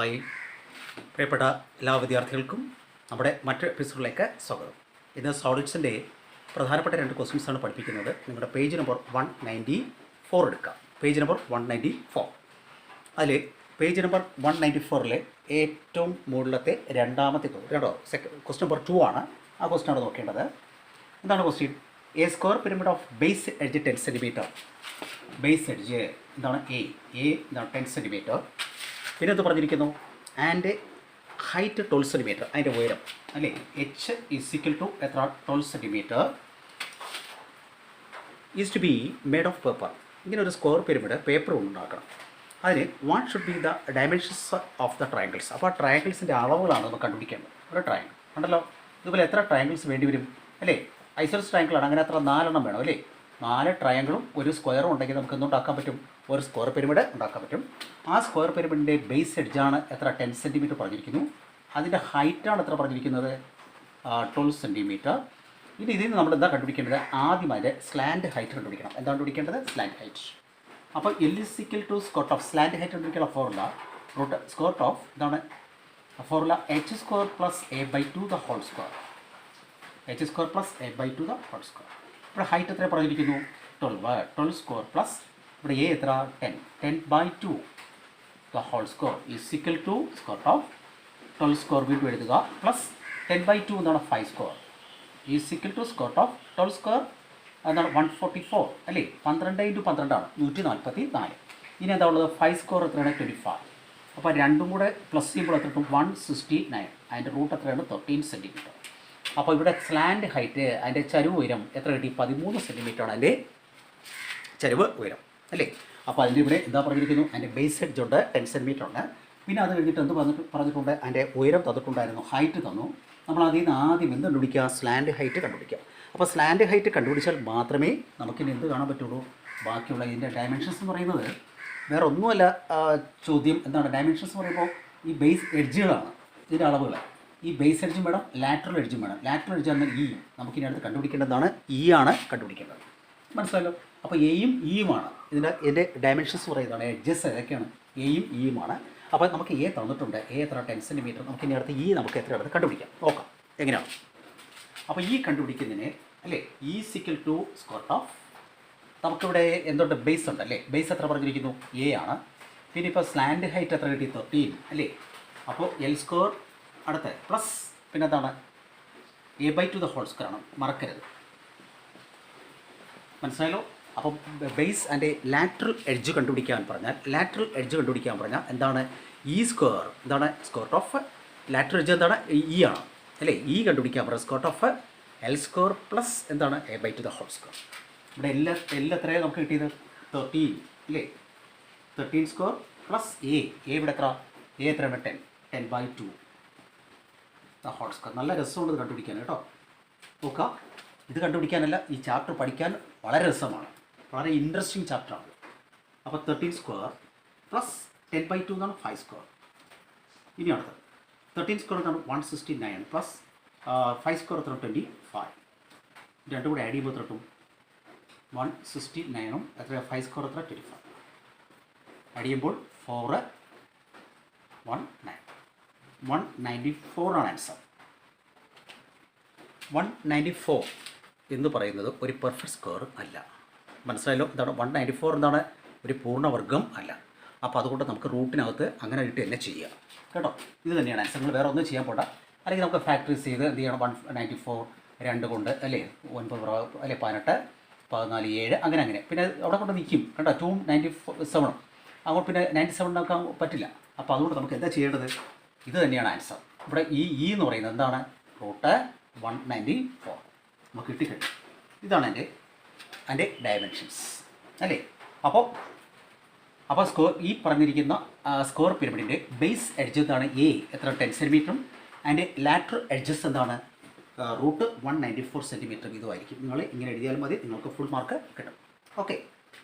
Hi പ്രിയപ്പെട്ട എല്ലാ വിദ്യാർത്ഥികൾക്കും നമ്മുടെ മറ്റ് എപ്പിസോഡിലേക്ക് സ്വാഗതം. ഇന്ന് സോളിഡ്സിൻ്റെ പ്രധാനപ്പെട്ട 2 ക്വസ്റ്റ്യൻസാണ് പഠിപ്പിക്കുന്നത്. നിങ്ങളുടെ പേജ് നമ്പർ 194 എടുക്കാം. Page number 194. അതിൽ പേജ് നമ്പർ 194 ഏറ്റവും മുകളിലത്തെ രണ്ടാമത്തെ ക്വസ്റ്റ്യൻ നമ്പർ 2 ആണ്. ആ ക്വസ്റ്റ്യനാണ് നോക്കേണ്ടത്. എന്താണ് question? A square pyramid of base edge 10 centimetre. Base edge എന്താണ്? എ എന്താണ്? 10 സെൻറ്റിമീറ്റർ. പിന്നെ എന്ത് പറഞ്ഞിരിക്കുന്നു? And height 12 centimetre. അതിൻ്റെ ഉയരം അല്ലേ? എച്ച് ഈസ് ഈക്വൽ ടു എത്ര? 12 centimetre. Is to be made of paper. ഇങ്ങനെ ഒരു സ്ക്വയർ പിരമിഡ് പേപ്പർ ഉണ്ടാക്കണം. അതിന് what should be the dimensions of the triangles. അപ്പോൾ ആ ട്രയാങ്കിൾസിൻ്റെ അളവുകളാണ് നമ്മൾ കണ്ടുപിടിക്കേണ്ടത്. ഒരു ട്രയാങ്കിൾ ഉണ്ടല്ലോ, ഇതുപോലെ എത്ര ട്രയാങ്കിൾസ് വേണ്ടി വരും അല്ലേ? ഐസോസ് ട്രയാങ്കിളാണ്, അങ്ങനെ അത്ര 4 എണ്ണം വേണം അല്ലേ? 4 ട്രയാങ്കിളും ഒരു സ്ക്വയറും ഉണ്ടെങ്കിൽ നമുക്ക് എന്തുണ്ടാക്കാൻ പറ്റും? ഒരു സ്ക്വയർ പിരമിഡ് ഉണ്ടാക്കാൻ പറ്റും. ആ സ്ക്വയർ പിരമിഡിൻ്റെ ബേസ് എഡ്ജാണ് എത്ര? 10 സെൻറ്റിമീറ്റർ പറഞ്ഞിരിക്കുന്നു. അതിൻ്റെ ഹൈറ്റാണ് എത്ര പറഞ്ഞിരിക്കുന്നത്? 12 സെൻറ്റിമീറ്റർ. ഇനി ഇതിൽ നിന്ന് നമ്മൾ എന്താ കണ്ടുപിടിക്കേണ്ടത്? ആദ്യമായിട്ട് സ്ലാൻഡ് ഹൈറ്റ് കണ്ടുപിടിക്കണം. എന്താണ് കണ്ടുപിടിക്കേണ്ടത്? Slant height. അപ്പോൾ L is equal to square of slant height കണ്ടുപിടിക്കാനുള്ള ഫോർമുല റൂട്ട് സ്ക്വയർ ഓഫ് എന്താണ് formula? H square plus A by 2 the whole square. H square plus A by 2 the whole square. ഇവിടെ height എത്ര പറഞ്ഞിരിക്കുന്നു? 12 square plus ഇവിടെ A എത്ര? 10 by 2 the whole square is equal to square of 12 square വീണ്ടും എഴുതുക plus 10 by 2 എന്താണ്? 5 square is equal to square of 12 square എന്താണ്? 144 അല്ലേ? 12 × 12 ആണ് 144. ഇനി എന്താ ഉള്ളത്? 5 സ്ക്വയർ എത്രയാണ്? 25. അപ്പോൾ രണ്ടും കൂടെ പ്ലസ് ചെയ്യുമ്പോൾ എത്ര കിട്ടും? 169. അതിൻ്റെ റൂട്ട് എത്രയാണ്? 13 സെൻറ്റിമീറ്റർ. അപ്പോൾ ഇവിടെ സ്ലാൻഡ് ഹൈറ്റ് അതിൻ്റെ ചരിവ് ഉയരം എത്ര കിട്ടി? 13 സെൻറ്റിമീറ്ററാണ് അതിൻ്റെ ചരിവ് ഉയരം അല്ലേ? അപ്പോൾ അതിൻ്റെ ഇവിടെ എന്താ പറഞ്ഞിരിക്കുന്നു? അതിൻ്റെ ബേസ് എഡ്ജ് ഉണ്ട്, 10 സെൻറ്റിമീറ്റർ ഉണ്ട്. പിന്നെ അത് കഴിഞ്ഞിട്ട് എന്ത് പറഞ്ഞിട്ടുണ്ട്? അതിൻ്റെ ഉയരം തന്നിട്ടുണ്ടായിരുന്നു, ഹൈറ്റ് തന്നു. നമ്മൾ അതിൽ നിന്ന് ആദ്യം എന്ത് കണ്ടുപിടിക്കുക? സ്ലാൻഡ് ഹൈറ്റ് കണ്ടുപിടിക്കുക. അപ്പോൾ സ്ലാൻഡ് ഹൈറ്റ് കണ്ടുപിടിച്ചാൽ മാത്രമേ നമുക്കിനി എന്ത് കാണാൻ പറ്റുള്ളൂ? ബാക്കിയുള്ള ഇതിൻ്റെ ഡയമെൻഷൻസ് എന്ന് പറയുന്നത് വേറെ ഒന്നുമല്ല. ചോദ്യം എന്താണ്? ഡയമെൻഷൻസ് എന്ന് പറയുമ്പോൾ ഈ ബേസ് എഡ്ജുകളാണ് ഇതിൻ്റെ അളവുകൾ. ഈ ബേസ് എഡ്ജും വേണം, ലാറ്ററൽ എഡ്ജും വേണം. ലാറ്ററൽ എഡ്ജ് എന്നാൽ ഇ. നമുക്കിനി അടുത്ത് കണ്ടുപിടിക്കേണ്ടതാണ് ആണ് കണ്ടുപിടിക്കേണ്ടത്. മനസ്സിലായല്ലോ? അപ്പോൾ എയും ഇയുമാണ് ഇതിൻ്റെ ഡയമെൻഷൻസ് പറയുന്നതാണ്. എഡ്ജസ് ഏതൊക്കെയാണ്? എയും ഇയുമാണ്. അപ്പോൾ നമുക്ക് എ തന്നിട്ടുണ്ട്. എ എത്ര? 10 സെൻറ്റിമീറ്റർ. നമുക്ക് ഇനി അടുത്ത് നമുക്ക് എത്ര അടുത്ത് കണ്ടുപിടിക്കാം. നോക്കാം എങ്ങനെയാണ്. അപ്പോൾ ഈ കണ്ടുപിടിക്കുന്നതിന് അല്ലേ E equal to square of നമുക്കിവിടെ എന്തുണ്ട്? ബേസ് ഉണ്ട് അല്ലേ? ബേസ് എത്ര പറഞ്ഞിരിക്കുന്നു? എ ആണ്. പിന്നെ ഇപ്പോൾ സ്ലാൻഡ് ഹൈറ്റ് എത്ര കിട്ടി? 13 അല്ലേ? അപ്പോൾ എൽ സ്ക്വയർ അടുത്ത് പ്ലസ് പിന്നെ എന്താണ്? A by 2 the whole square ആണ്, മറക്കരുത്. മനസ്സിലായല്ലോ? അപ്പോൾ ബേസ് ആൻഡ് ലാറ്ററൽ എഡ്ജ് കണ്ടുപിടിക്കാൻ പറഞ്ഞാൽ എന്താണ്? ഇ സ്ക്വയർ എന്താണ്? സ്ക്വയർ ഓഫ് ലാറ്ററൽ എഡ്ജ് എന്താണ്? ഇ ആണ് അല്ലേ? ഇ കണ്ടുപിടിക്കാൻ പറഞ്ഞാൽ square of L square plus എന്താണ്? A by 2 the whole square. ഇവിടെ എല്ലാ എത്രയാണ് നമുക്ക് കിട്ടിയത്? 13 അല്ലേ? 13 സ്ക്വയർ പ്ലസ് എ ഇവിടെ എത്ര? എ എത്രയാണ്? 10 ബൈ 2 ദ ഹോൾ സ്ക്വയർ. നല്ല രസമുണ്ട് ഇത് കണ്ടുപിടിക്കാൻ കേട്ടോ. നോക്കുക, ഇത് കണ്ടുപിടിക്കാനല്ല, ഈ ചാപ്റ്റർ പഠിക്കാൻ വളരെ രസമാണ്, വളരെ ഇൻട്രസ്റ്റിംഗ് ചാപ്റ്ററാണ്. അപ്പോൾ 13 സ്ക്വയർ പ്ലസ് 10 ബൈ 2 എന്നാണ് 5 സ്ക്വയർ. ഇനി അടുത്തത് 13 സ്ക്വയർ എന്നാണ് 169 പ്ലസ് 5 സ്ക്വയർ എത്ര? 25. രണ്ടും കൂടെ ആഡ് ചെയ്യുമ്പോൾ എത്ര കിട്ടും? 169ഉം എത്ര? 5 സ്ക്വയർ എത്ര? 25. ആഡ് ചെയ്യുമ്പോൾ 4 194 ആണ് ആൻസർ. 194 എന്ന് പറയുന്നത് ഒരു പെർഫെക്റ്റ് സ്ക്വയർ അല്ല. മനസ്സിലായല്ലോ? എന്താണ് 194? എന്താണ്? ഒരു പൂർണ്ണവർഗം അല്ല. അപ്പോൾ അതുകൊണ്ട് നമുക്ക് റൂട്ടിനകത്ത് അങ്ങനെ ഇട്ട് തന്നെ ചെയ്യുക കേട്ടോ. ഇത് തന്നെയാണ് ആൻസർ. നിങ്ങൾ വേറെ ഒന്നും ചെയ്യാൻ പോണ്ട. അല്ലെങ്കിൽ നമുക്ക് ഫാക്ടറീസ് ചെയ്ത് എന്ത് ചെയ്യണം? 194 2 കൊണ്ട് അല്ലേ? 9 അല്ലെ 18 14 7 അങ്ങനെ പിന്നെ അവിടെ കൊണ്ട് നിൽക്കും കേട്ടോ. 297 അങ്ങോട്ട് പിന്നെ 97 നോക്കാൻ പറ്റില്ല. അപ്പോൾ അതുകൊണ്ട് നമുക്ക് എന്താ ചെയ്യേണ്ടത്? ഇത് തന്നെയാണ് ആൻസർ. ഇവിടെ ഈ എന്ന് പറയുന്നത് എന്താണ്? റൂട്ട് 194 നമുക്ക് കിട്ടിക്കഴിഞ്ഞു. ഇതാണ് അതിൻ്റെ ഡയമെൻഷൻസ് അല്ലേ? അപ്പോൾ സ്ക്വയർ ഈ പറഞ്ഞിരിക്കുന്ന സ്ക്വയർ പിരമിഡിൻ്റെ ബേസ് എഡ്ജ് എന്താണ്? എ എത്ര? 10 സെൻറ്റിമീറ്ററും അതിൻ്റെ ലാറ്ററൽ എഡ്ജസ് എന്താണ്? റൂട്ട് 194 സെൻറ്റിമീറ്റർ ഇതുമായിരിക്കും. നിങ്ങൾ ഇങ്ങനെ എഴുതിയാലും മതി, നിങ്ങൾക്ക് ഫുൾ മാർക്ക് കിട്ടും. ഓക്കെ,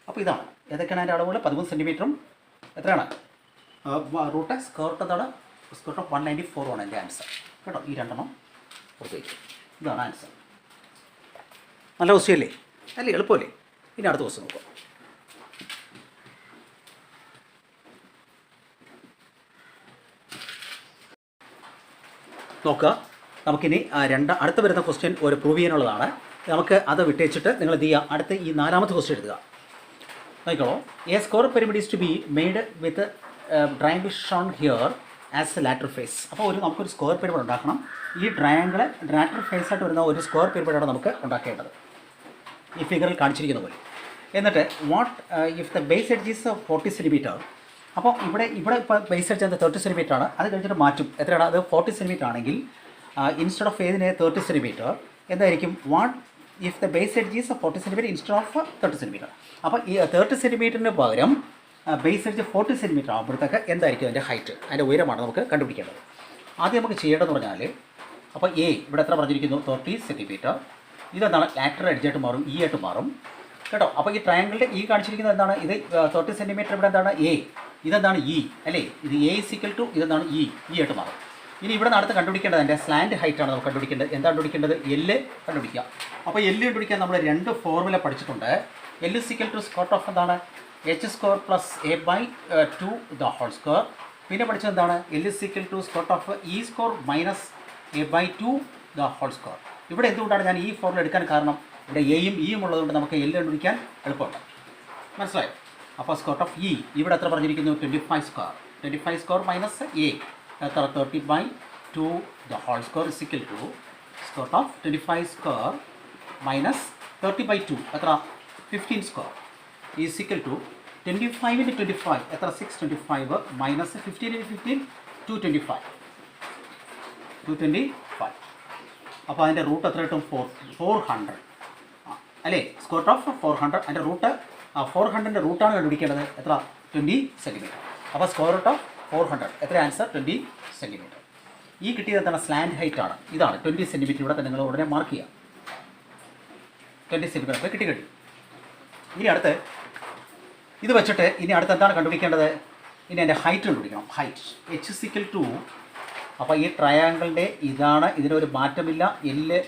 അപ്പോൾ ഇതാണ് ഏതൊക്കെയാണ് അതിൻ്റെ അളവുകൾ? 13 സെൻറ്റിമീറ്ററും എത്രയാണ്? റൂട്ട് സ്ക്വയർ എന്താണ്? സ്ക്വയർ ഓഫ് 194 ആണ് എൻ്റെ ആൻസർ കേട്ടോ. ഈ രണ്ടെണ്ണം പുറത്തേക്ക്. ഇതാണ് ആൻസർ. നല്ല ക്വസ്റ്റ്യൻ അല്ലേ? എളുപ്പമല്ലേ? ഇനി അടുത്ത ക്വസ്റ്റ്യൻ നോക്കാം. നോക്കുക. നമുക്കിനി അടുത്ത വരുന്ന ക്വസ്റ്റ്യൻ ഒരു പ്രൂവ് ചെയ്യാനുള്ളതാണ്. നമുക്ക് അത് വിട്ടേച്ചിട്ട് നിങ്ങൾ എന്ത് ചെയ്യുക, അടുത്ത ഈ 4ാമത്തെ ക്വസ്റ്റ്യൻ എഴുതുക. നോക്കിക്കോളൂ. A square pyramid is to be made with triangle shown here as a lateral face. അപ്പോൾ നമുക്കൊരു സ്ക്വയർ പിരമിഡ് ഉണ്ടാക്കണം. ഈ ട്രയാങ്കിൾ ലാറ്റർ ഫേസ് ആയിട്ട് വരുന്ന ഒരു സ്ക്വയർ പിരമിഡാണ് നമുക്ക് ഉണ്ടാക്കേണ്ടത്, ഈ ഫിഗറിൽ കാണിച്ചിരിക്കുന്ന പോലെ. എന്നിട്ട് what if the base edge is 40 centimetre. അപ്പോൾ ഇവിടെ ഇപ്പോൾ ബേസ് എഡ്ജ് 30 സെൻറ്റിമീറ്റർ ആണ്. അത് കഴിഞ്ഞിട്ട് മാറ്റും. എത്രയാണ് അത്? 40 സെൻറ്റിമീറ്റർ ആണെങ്കിൽ ഇൻസ്റ്റെഡ് ഓഫ് ഏതിന് 30 സെൻറ്റിമീറ്റർ എന്തായിരിക്കും? What if the base edge is 40 centimetre instead of 30 centimetre. അപ്പോൾ ഈ 30 സെൻറ്റിമീറ്ററിന് പകരം ബേസ് എഡ്ജ് 40 സെൻറ്റിമീറ്റർ ആകുമ്പോഴത്തേക്ക് എന്തായിരിക്കും അതിൻ്റെ ഹൈറ്റ്, അതിൻ്റെ ഉയരമാണ് നമുക്ക് കണ്ടുപിടിക്കേണ്ടത്. ആദ്യം നമുക്ക് ചെയ്യേണ്ടതെന്ന് പറഞ്ഞാൽ, അപ്പോൾ ഇവിടെ എത്ര പറഞ്ഞിരിക്കുന്നു? 30 സെൻറ്റിമീറ്റർ. ഇതെന്താണ്? ലാറ്ററൽ എഡ്ജായിട്ട് മാറും, ഇ ആയിട്ട് മാറും കേട്ടോ. അപ്പോൾ ഈ ട്രയാങ്കിളിൻ്റെ ഈ കാണിച്ചിരിക്കുന്നത് എന്താണ്? ഇത് 30 സെൻറ്റിമീറ്റർ ഇവിടെ എന്താണ്? എ. ഇതെന്താണ്? ഇ അല്ലേ? ഇത് എ ഇസിക്കൽ ടു ഇതെന്താണ്? ഇ ആയിട്ട് മാറും. ഇനി ഇവിടെ നിന്ന് അടുത്ത് കണ്ടുപിടിക്കേണ്ടത് അതിൻ്റെ സ്ലാൻഡ് ഹൈറ്റാണ് നമുക്ക് കണ്ടുപിടിക്കേണ്ടത്. എന്താ കണ്ടുപിടിക്കേണ്ടത്? എല്ല് കണ്ടുപിടിക്കുക. അപ്പോൾ എല്ല് കണ്ടുപിടിക്കാൻ നമ്മൾ 2 ഫോർമുല പഠിച്ചിട്ടുണ്ട്. L is equal to square of എന്താണ്? H square plus A by 2 the whole square. പിന്നെ പഠിച്ചത് എന്താണ്? L is equal to square of E square minus A by 2 the whole square. ഇവിടെ എന്തുകൊണ്ടാണ് ഞാൻ ഈ ഫോർമുല എടുക്കാൻ കാരണം? ഇവിടെ എയും ഇയും ഉള്ളതുകൊണ്ട് നമുക്ക് എല്ല് കണ്ടുപിടിക്കാൻ എളുപ്പമുണ്ട്. മനസ്സിലായോ? അപ്പോൾ സ്ക്വയർ ഓഫ് ഇ ഇവിടെ എത്ര പറഞ്ഞിരിക്കുന്നു? 25 സ്ക്വയർ മൈനസ് എ എത്ര? 30/2 the whole square is equal to square of 25 square minus 30/2 എത്ര? 15 സ്ക്വയർ ഈസിക്കൽ ടു 25 × 25 എത്ര? 625 മൈനസ് 15 × 15 225. അപ്പോൾ അതിൻ്റെ റൂട്ട് എത്ര കിട്ടും? 400 അല്ലേ? Square of 400. അതിൻ്റെ റൂട്ട് 400ൻ്റെ റൂട്ടാണ് കണ്ടുപിടിക്കേണ്ടത്. എത്ര? 20 സെൻറ്റിമീറ്റർ. അപ്പോൾ സ്ക്വയർ റൂട്ട് ഓഫ് 400 എത്ര? Answer 20 centimetre. ഈ കിട്ടിയത് എന്താണ്? സ്ലാൻഡ് ഹൈറ്റ് ആണ്. ഇതാണ് 20 സെൻറ്റിമീറ്റർ. ഇവിടെ തന്നെ നിങ്ങൾ ഉടനെ മാർക്ക് ചെയ്യുക. 20 സെൻറ്റിമീറ്റർ അപ്പോൾ കിട്ടി. ഇനി അടുത്ത് ഇത് വെച്ചിട്ട് ഇനി അടുത്ത് എന്താണ് കണ്ടുപിടിക്കേണ്ടത്? ഇനി എൻ്റെ ഹൈറ്റ് കണ്ടുപിടിക്കണം. ഹൈറ്റ് എച്ച് ഇസിക്കൽ ടു, അപ്പോൾ ഈ ട്രയാങ്കിളിൻ്റെ ഇതാണ്, ഇതിനൊരു മാറ്റമില്ല. എല്ല്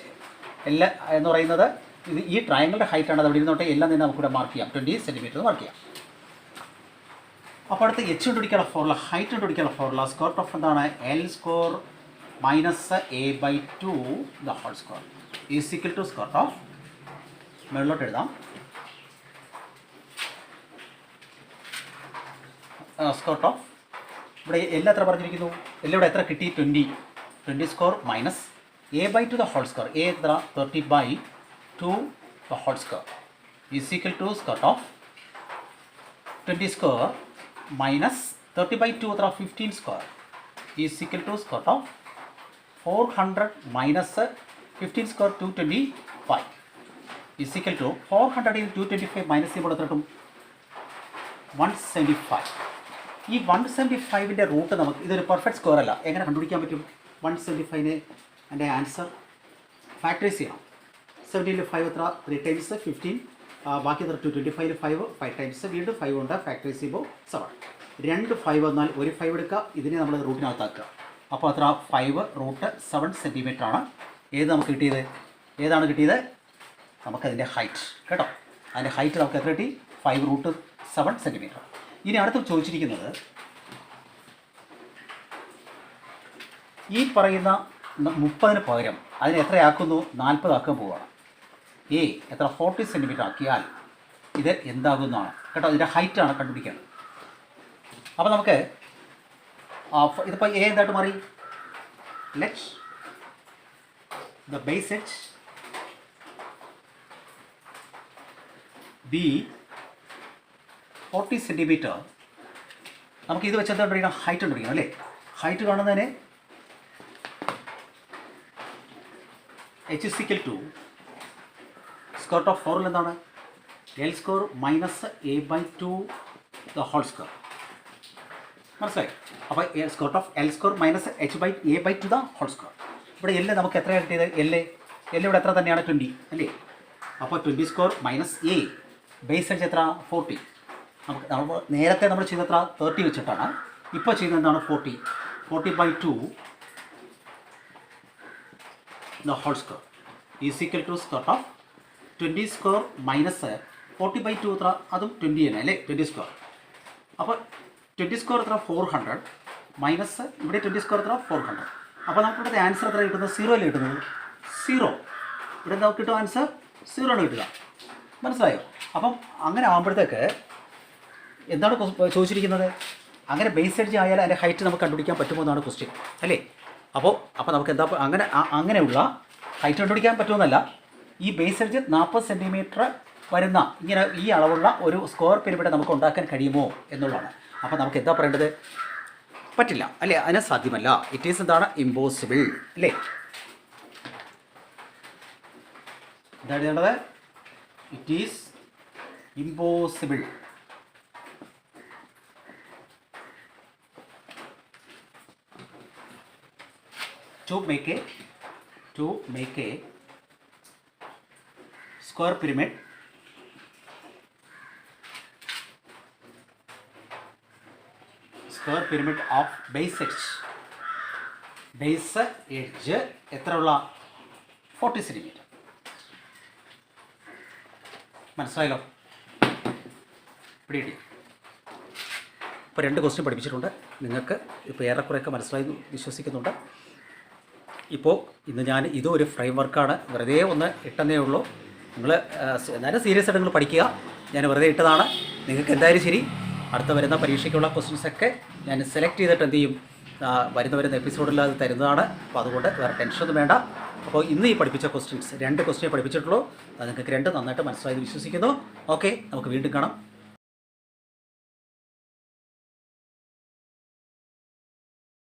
എന്ന് പറയുന്നത് ഇത് ഈ ട്രയാങ്കിളിൻ്റെ ഹൈറ്റാണ്. അത് അവിടെ ഇരുന്നോട്ടെ. എല്ലാം തന്നെ നമുക്കിവിടെ മാർക്ക് ചെയ്യാം. 20 സെൻറ്റിമീറ്റർ മാർക്ക് ചെയ്യാം. അപ്പോൾ അടുത്ത് എച്ച് കണ്ടുപിടിക്കാനുള്ള ഫോർമുല, ഹൈറ്റ് കണ്ടുപിടിക്കാനുള്ള ഫോർമുല സ്ക്വയർ ഓഫ് എന്താണ്? L square minus A by 2 the whole square is equal to square of, മുകളിലോട്ട് എഴുതാം, സ്ക്വയർ ഓഫ് ഇവിടെ എല്ലാം എത്ര പറഞ്ഞിരിക്കുന്നു? എല്ലാം ഇവിടെ എത്ര കിട്ടി? 20 square minus A by 2 the whole square. A എത്ര? 30/2 the whole square is equal to square of 20 square minus 30/2 എത്ര? 15 square is equal to square of 400 minus 15 square 225 is equal to 400 × 225 minus ചെയ്യുമ്പോൾ എത്ര കിട്ടും? 175. ഈ 175ൻ്റെ റൂട്ട് നമുക്ക് ഇതൊരു പെർഫെക്റ്റ് സ്ക്വയർ അല്ല. എങ്ങനെ കണ്ടുപിടിക്കാൻ പറ്റും? 175ന് എൻ്റെ ആൻസർ ഫാക്ടറൈസ് ചെയ്യണം. 17 5 എത്ര? 3 ടൈംസ് 15. ബാക്കി എത്ര? 225 5 ടൈംസ് വീണ്ടും 5 ഉണ്ട്. ഫാക്ടറൈസ് ചെയ്യുമ്പോൾ 7. 2 5 വന്നാൽ ഒരു 5 എടുക്കുക. ഇതിനെ നമ്മൾ റൂട്ടിനകത്താക്കുക. അപ്പോൾ എത്ര? 5 റൂട്ട് 7 സെൻറ്റിമീറ്റർ ആണ്. ഏത് നമുക്ക് കിട്ടിയത്? ഏതാണ് കിട്ടിയത്? നമുക്കതിൻ്റെ ഹൈറ്റ് കേട്ടോ. അതിൻ്റെ ഹൈറ്റ് നമുക്ക് എത്ര കിട്ടി? 5 റൂട്ട് 7 സെൻറ്റിമീറ്റർ. ഇനി അടുത്ത് ചോദിച്ചിരിക്കുന്നത് ഈ പറയുന്ന 30ന് പകരം അതിന് എത്രയാക്കുന്നു? 40 ആക്കാൻ പോവുകയാണ്. എ എത്ര? 40 സെൻറ്റിമീറ്റർ ആക്കിയാൽ ഇത് എന്താകുന്നതാണ് കേട്ടോ. ഇതിൻ്റെ ഹൈറ്റാണ് കണ്ടുപിടിക്കേണ്ടത്. അപ്പോൾ നമുക്ക് ഇതിപ്പോൾ എ എന്തായിട്ട് മാറി? Let the base edge B 40 centimetre. നമുക്ക് ഇത് വെച്ച് എന്താ കണ്ടുപിടിക്കണം? ഹൈറ്റ് കണ്ടുപിടിക്കണം അല്ലേ? ഹൈറ്റ് കാണുന്നതിന് H is equal to square of ഫോറിൽ എന്താണ്? L square minus A by 2 the whole square. മനസ്സിലായി? അപ്പോൾ square of L square minus A by 2 the whole square. ഇവിടെ എല്ല് നമുക്ക് എത്രയാണ് കിട്ടിയത്? എല്ല് ഇവിടെ എത്ര തന്നെയാണ്? 20 അല്ലേ? അപ്പോൾ 20 square minus A base edge എത്ര? 40. നമ്മൾ നേരത്തെ നമ്മൾ ചെയ്ത എത്ര? 30 വെച്ചിട്ടാണ്. ഇപ്പോൾ ചെയ്യുന്നത് എന്താണ്? 40/2 the whole square is equal to square of 20 square minus 40/2 എത്ര? അതും 20 തന്നെ അല്ലേ? 20 സ്ക്വയർ. അപ്പോൾ 20 സ്ക്വയർ എത്ര? 400 മൈനസ് ഇവിടെ 20 സ്ക്വയർ എത്ര? 400. അപ്പോൾ നമുക്കിവിടുത്തെ ആൻസർ എത്ര കിട്ടുന്നത്? 0 അല്ലേ കിട്ടുന്നത്? 0. ഇവിടെ എന്താ കിട്ടും? ആൻസർ 0 ആണ് കിട്ടുക. മനസ്സിലായോ? അപ്പം അങ്ങനെ ആകുമ്പോഴത്തേക്ക് എന്താണ് ചോദിച്ചിരിക്കുന്നത്? അങ്ങനെ ബേസ് എഡ്ജ് ആയാൽ അതിൻ്റെ ഹൈറ്റ് നമുക്ക് കണ്ടുപിടിക്കാൻ പറ്റുമോ എന്നാണ് ക്വസ്റ്റ്യൻ അല്ലേ? അപ്പോൾ നമുക്ക് എന്താ അങ്ങനെയുള്ള ഹൈറ്റ് കണ്ടുപിടിക്കാൻ പറ്റുമെന്നല്ല, ഈ ബേസ് എഡ്ജ് 40 സെൻറ്റിമീറ്റർ വരുന്ന ഇങ്ങനെ ഈ അളവുള്ള ഒരു സ്ക്വയർ പിരമിഡ് നമുക്ക് ഉണ്ടാക്കാൻ കഴിയുമോ എന്നുള്ളതാണ്. അപ്പോൾ നമുക്ക് എന്താ പറയേണ്ടത്? പറ്റില്ല അല്ലേ? അതിന് സാധ്യമല്ല. ഇറ്റ് ഈസ് എന്താണ്? ഇമ്പോസിബിൾ അല്ലേ? എന്താണ് ചെയ്യേണ്ടത്? It is impossible. To make a square pyramid of base edge എത്രയുള്ള 40 centimetre. മനസ്സിലായല്ലോ? പിടികിട്ടി? ഇപ്പോൾ 2 ക്വസ്റ്റ്യൻ പഠിപ്പിച്ചിട്ടുണ്ട്. നിങ്ങൾക്ക് ഇപ്പോൾ ഏറെക്കുറെയൊക്കെ മനസ്സിലായി വിശ്വസിക്കുന്നുണ്ട്. ഇപ്പോൾ ഇന്ന് ഞാൻ ഇതും ഒരു ഫ്രെയിം വർക്കാണ്, വെറുതെ ഒന്ന് ഇട്ടെന്നേ ഉള്ളൂ. നിങ്ങൾ എന്നാലും സീരിയസ് ആയിട്ട് നിങ്ങൾ പഠിക്കുക. ഞാൻ വെറുതെ ഇട്ടതാണ്. നിങ്ങൾക്ക് എന്തായാലും ശരി, അടുത്ത വരുന്ന പരീക്ഷയ്ക്കുള്ള ക്വസ്റ്റ്യൻസൊക്കെ ഞാൻ സെലക്ട് ചെയ്തിട്ട് എന്ത് ചെയ്യും, വരുന്ന എപ്പിസോഡിൽ അത് തരുന്നതാണ്. അപ്പോൾ അതുകൊണ്ട് വേറെ ടെൻഷനൊന്നും വേണ്ട. അപ്പോൾ ഇന്ന് ഈ പഠിപ്പിച്ച ക്വസ്റ്റ്യൻസ് 2 ക്വസ്റ്റ്യൻ പഠിപ്പിച്ചിട്ടുള്ളൂ. അത് നിങ്ങൾക്ക് 2 നന്നായിട്ട് മനസ്സിലായി വിശ്വസിക്കുന്നു. ഓക്കെ, നമുക്ക് വീണ്ടും കാണാം.